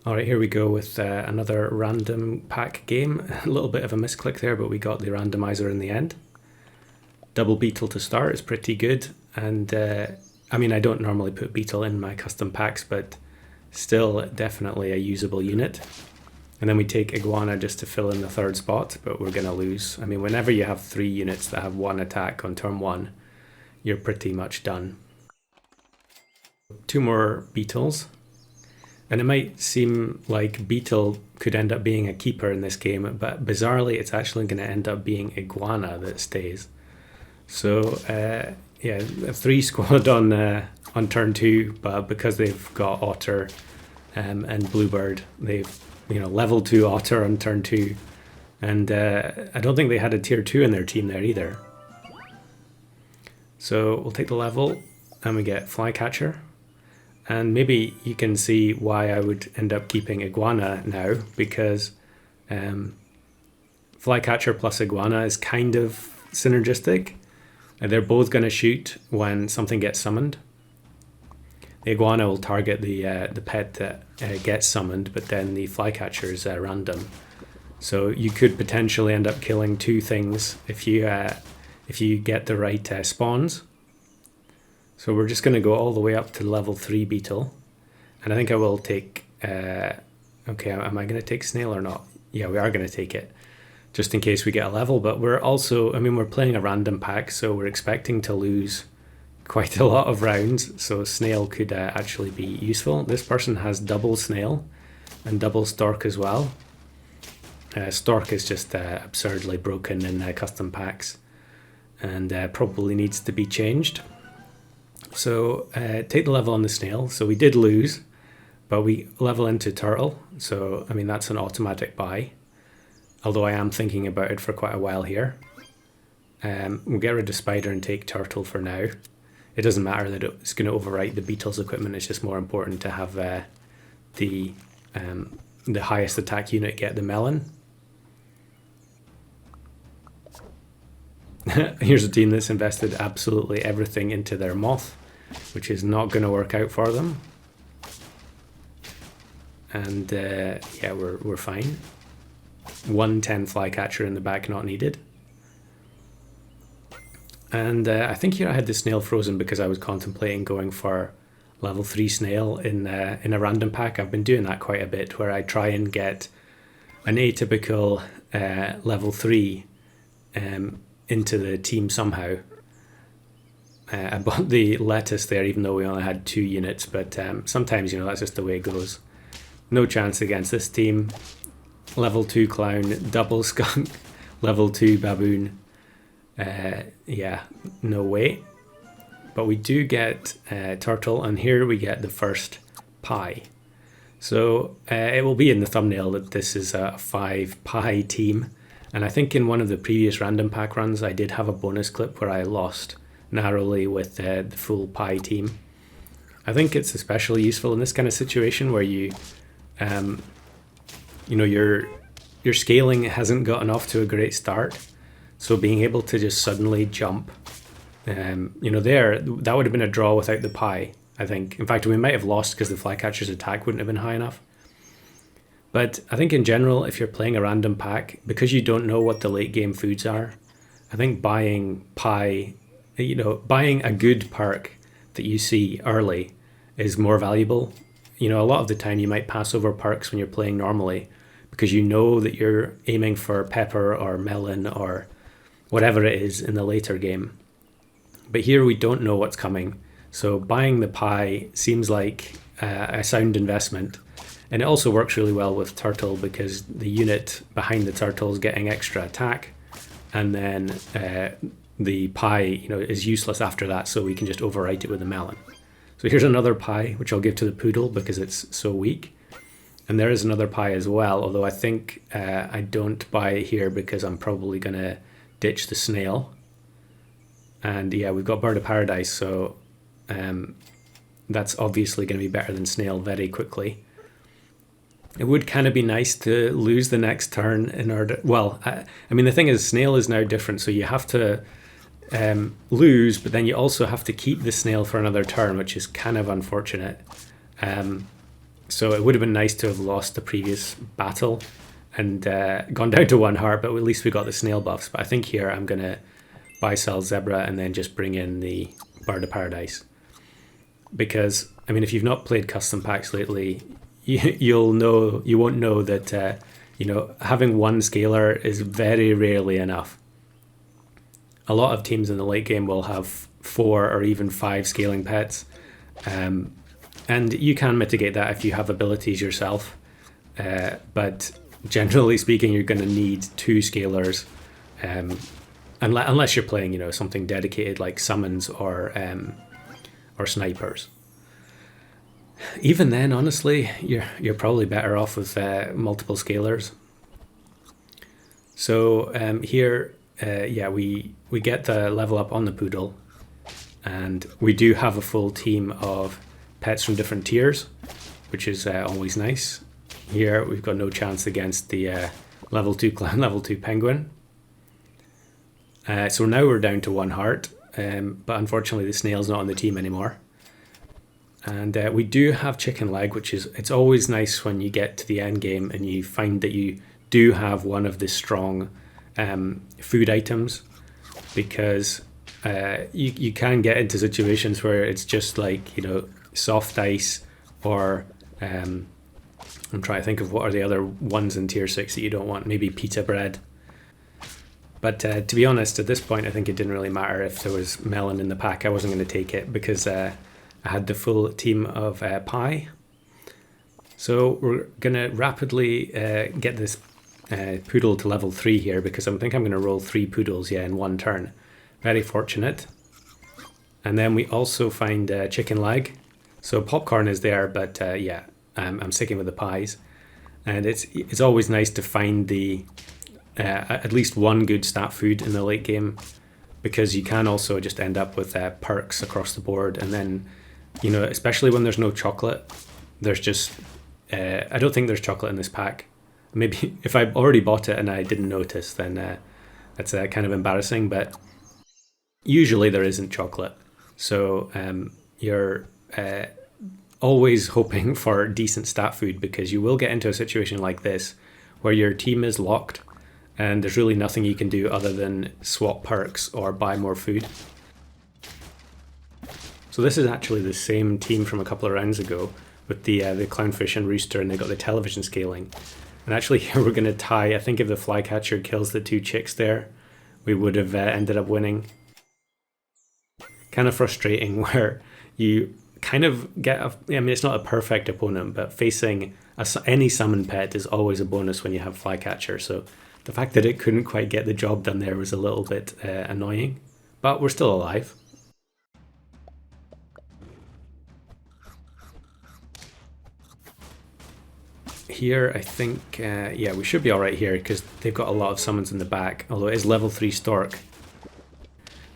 All right, here we go with another random pack game. A little bit of a misclick there, but we got the randomizer in the end. Double beetle to start is pretty good. And I mean, I don't normally put beetle in my custom packs, but still definitely a usable unit. And then we take iguana just to fill in the third spot, but we're going to lose. I mean, whenever you have 3 units that have 1 attack on turn 1, you're pretty much done. 2 more beetles. And it might seem like beetle could end up being a keeper in this game, but bizarrely it's actually going to end up being iguana that stays. So yeah, a 3 squad on turn 2, but because they've got otter and bluebird, they've level 2 otter on turn 2, and I don't think they had a tier 2 in their team there either. So we'll take the level and we get flycatcher. And maybe you can see why I would end up keeping iguana now, because flycatcher plus iguana is kind of synergistic. They're both going to shoot when something gets summoned. The iguana will target the pet that gets summoned, but then the flycatcher is random. So you could potentially end up killing 2 things if you get the right spawns. So we're just going to go all the way up to level 3 beetle. And I think I will take... okay, am I going to take snail or not? Yeah, we are going to take it, just in case we get a level. But we're also... I mean, we're playing a random pack, so we're expecting to lose quite a lot of rounds. So snail could actually be useful. This person has double snail and double stork as well. Stork is just absurdly broken in custom packs and probably needs to be changed. So take the level on the snail. So we did lose, but we level into turtle. So, I mean, that's an automatic buy. Although I am thinking about it for quite a while here. We'll get rid of spider and take turtle for now. It doesn't matter that it's going to overwrite the beetle's equipment. It's just more important to have the highest attack unit get the melon. Here's a team that's invested absolutely everything into their moth, which is not going to work out for them. And yeah, we're fine. 110 flycatcher in the back, not needed. And I think here I had the snail frozen because I was contemplating going for level 3 snail in a random pack. I've been doing that quite a bit, where I try and get an atypical level 3 into the team somehow. I bought the lettuce there even though we only had 2 units, but sometimes, that's just the way it goes. No chance against this team. Level 2 clown, double skunk, level 2 baboon. Yeah, no way. But we do get turtle, and here we get the first pie. So it will be in the thumbnail that this is a 5 pie team. And I think in one of the previous random pack runs, I did have a bonus clip where I lost narrowly with the full pie team. I think it's especially useful in this kind of situation where you, your scaling hasn't gotten off to a great start. So being able to just suddenly jump, that would have been a draw without the pie, I think. In fact, we might have lost because the flycatcher's attack wouldn't have been high enough. But I think in general, if you're playing a random pack, because you don't know what the late game foods are, I think buying pie, buying a good perk that you see early is more valuable. A lot of the time you might pass over perks when you're playing normally because you know that you're aiming for pepper or melon or whatever it is in the later game. But here we don't know what's coming. So buying the pie seems like a sound investment. And it also works really well with turtle because the unit behind the turtle is getting extra attack, and then the pie, is useless after that, so we can just overwrite it with a melon. So here's another pie, which I'll give to the poodle because it's so weak. And there is another pie as well, although I think I don't buy it here because I'm probably going to ditch the snail. And yeah, we've got bird of paradise, so that's obviously going to be better than snail very quickly. It would kind of be nice to lose the next turn in order... Well, I mean, the thing is, snail is now different, so you have to lose, but then you also have to keep the snail for another turn, which is kind of unfortunate. So it would have been nice to have lost the previous battle and gone down to 1 heart, but at least we got the snail buffs. But I think here I'm going to buy, sell Zebra, and then just bring in the Bird of Paradise. Because, I mean, if you've not played custom packs lately, you won't know that, having one scaler is very rarely enough. A lot of teams in the late game will have 4 or even 5 scaling pets. And you can mitigate that if you have abilities yourself. But generally speaking, you're going to need 2 scalers. Unless you're playing, something dedicated like summons or snipers. Even then, honestly, you're probably better off with multiple scalers. So here, we get the level up on the poodle, and we do have a full team of pets from different tiers, which is always nice. Here we've got no chance against the level 2 clown, level 2 penguin. So now we're down to 1 heart, but unfortunately the snail's not on the team anymore. And we do have chicken leg, it's always nice when you get to the end game and you find that you do have one of the strong food items, because you can get into situations where it's just like, soft ice, or I'm trying to think of what are the other ones in tier 6 that you don't want, maybe pita bread. But to be honest, at this point, I think it didn't really matter if there was melon in the pack. I wasn't going to take it because I had the full team of pie. So we're going to rapidly get this poodle to level 3 here, because I think I'm going to roll 3 poodles in 1 turn. Very fortunate. And then we also find chicken leg. So popcorn is there, but I'm sticking with the pies. And it's always nice to find the at least one good stat food in the late game, because you can also just end up with perks across the board. And then, especially when there's no chocolate, there's just I don't think there's chocolate in this pack. Maybe if I already bought it and I didn't notice, then that's kind of embarrassing. But usually there isn't chocolate, so you're always hoping for decent stat food, because you will get into a situation like this where your team is locked and there's really nothing you can do other than swap perks or buy more food. So this is actually the same team from a couple of rounds ago with the clownfish and rooster, and they got the television scaling. And actually here we're going to tie. I think if the flycatcher kills the 2 chicks there, we would have ended up winning. Kind of frustrating where you kind of get it's not a perfect opponent, but facing any summon pet is always a bonus when you have flycatcher. So the fact that it couldn't quite get the job done there was a little bit annoying, but we're still alive. Here, I think, we should be alright here, because they've got a lot of summons in the back, although it is level 3 stork.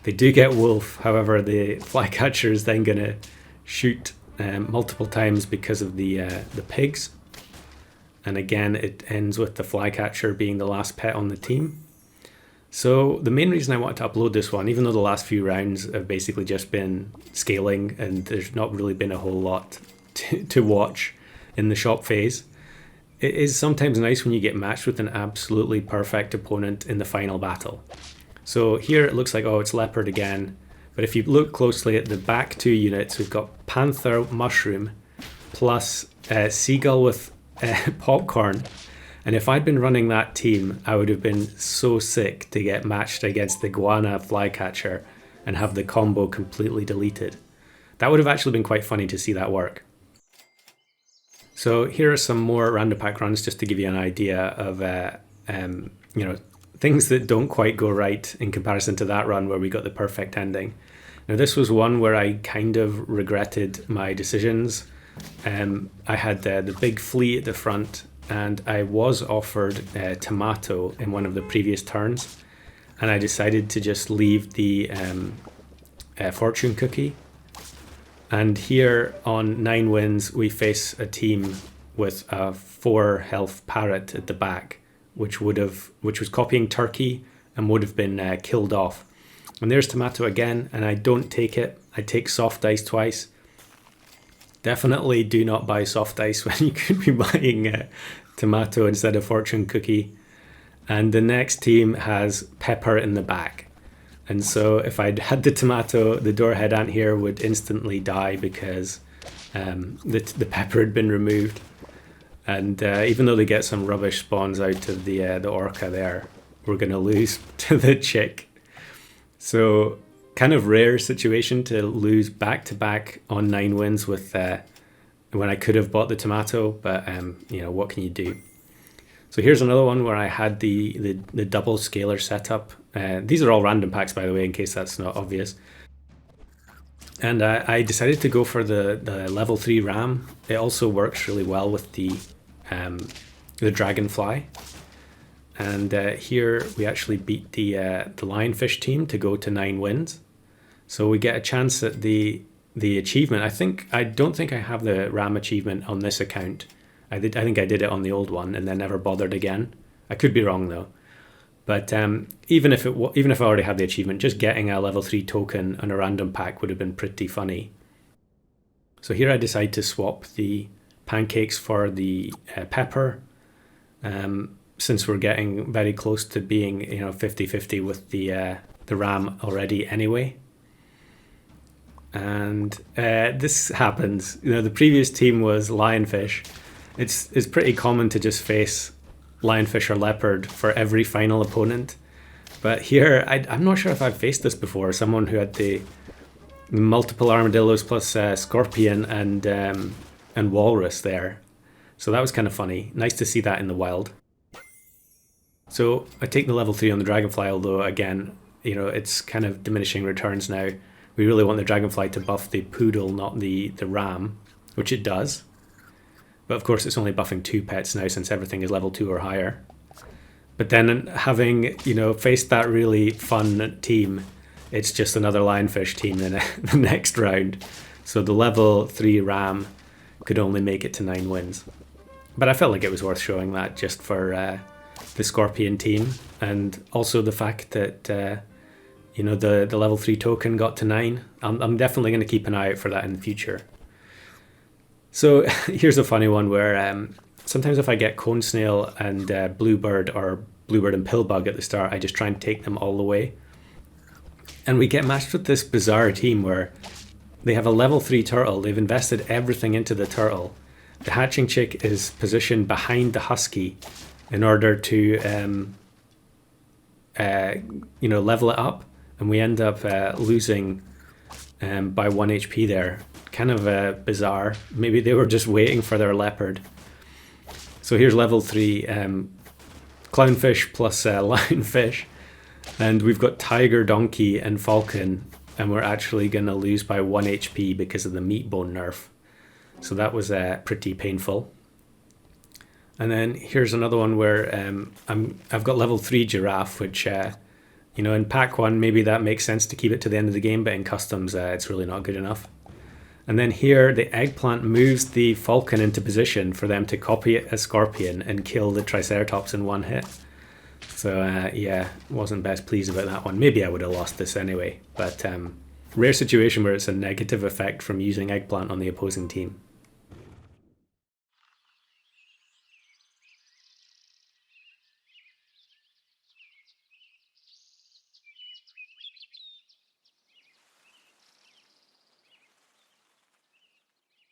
They do get wolf, however the flycatcher is then going to shoot multiple times because of the pigs. And again, it ends with the flycatcher being the last pet on the team. So the main reason I wanted to upload this one, even though the last few rounds have basically just been scaling and there's not really been a whole lot to watch in the shop phase, it is sometimes nice when you get matched with an absolutely perfect opponent in the final battle. So here it looks like, it's leopard again. But if you look closely at the back 2 units, we've got panther mushroom plus seagull with popcorn. And if I'd been running that team, I would have been so sick to get matched against the iguana flycatcher and have the combo completely deleted. That would have actually been quite funny to see that work. So here are some more random pack runs just to give you an idea of things that don't quite go right in comparison to that run where we got the perfect ending. Now this was one where I kind of regretted my decisions. I had the big flea at the front, and I was offered tomato in one of the previous turns, and I decided to just leave the fortune cookie. And here on 9 wins, we face a team with a 4 health parrot at the back, which was copying turkey and would have been killed off. And there's tomato again, and I don't take it. I take soft ice twice. Definitely do not buy soft ice when you could be buying tomato instead of fortune cookie. And the next team has pepper in the back. And so if I'd had the tomato, the doorhead ant here would instantly die because the pepper had been removed. And even though they get some rubbish spawns out of the orca there, we're going to lose to the chick. So kind of rare situation to lose back-to-back on 9 wins with when I could have bought the tomato, but what can you do? So here's another one where I had the double scaler setup. These are all random packs, by the way, in case that's not obvious. And I decided to go for the level 3 ram. It also works really well with the dragonfly. And here we actually beat the lionfish team to go to 9 wins. So we get a chance at the achievement. I don't think I have the ram achievement on this account. I think I did it on the old one and then never bothered again. I could be wrong though. But even if I already had the achievement, just getting a level 3 token on a random pack would have been pretty funny. So here I decide to swap the pancakes for the pepper. Since we're getting very close to being 50-50 with the ram already anyway. And this happens. The previous team was lionfish. It's pretty common to just face lionfish or leopard for every final opponent. But here, I'm not sure if I've faced this before. Someone who had the multiple armadillos plus scorpion and walrus there. So that was kind of funny. Nice to see that in the wild. So I take the level 3 on the dragonfly, although again, it's kind of diminishing returns now. We really want the dragonfly to buff the poodle, not the ram, which it does. But of course it's only buffing 2 pets now since everything is level 2 or higher. But then having, faced that really fun team, it's just another lionfish team in the next round. So the level 3 ram could only make it to 9 wins. But I felt like it was worth showing that just for the scorpion team, and also the fact that the level 3 token got to 9. I'm definitely going to keep an eye out for that in the future. So here's a funny one where sometimes if I get cone snail and bluebird or bluebird and pillbug at the start, I just try and take them all the way. And we get matched with this bizarre team where they have a level 3 turtle. They've invested everything into the turtle. The hatching chick is positioned behind the husky in order to level it up, and we end up losing by 1 HP there. Kind of bizarre. Maybe they were just waiting for their leopard. So here's level 3 clownfish plus lionfish, and we've got tiger, donkey and falcon, and we're actually going to lose by 1 HP because of the meat bone nerf. So that was pretty painful. And then here's another one where I've got level 3 giraffe, which in pack 1 maybe that makes sense to keep it to the end of the game, but in customs it's really not good enough. And then here the eggplant moves the falcon into position for them to copy a scorpion and kill the triceratops in 1 hit. So wasn't best pleased about that one. Maybe I would have lost this anyway, but rare situation where it's a negative effect from using eggplant on the opposing team.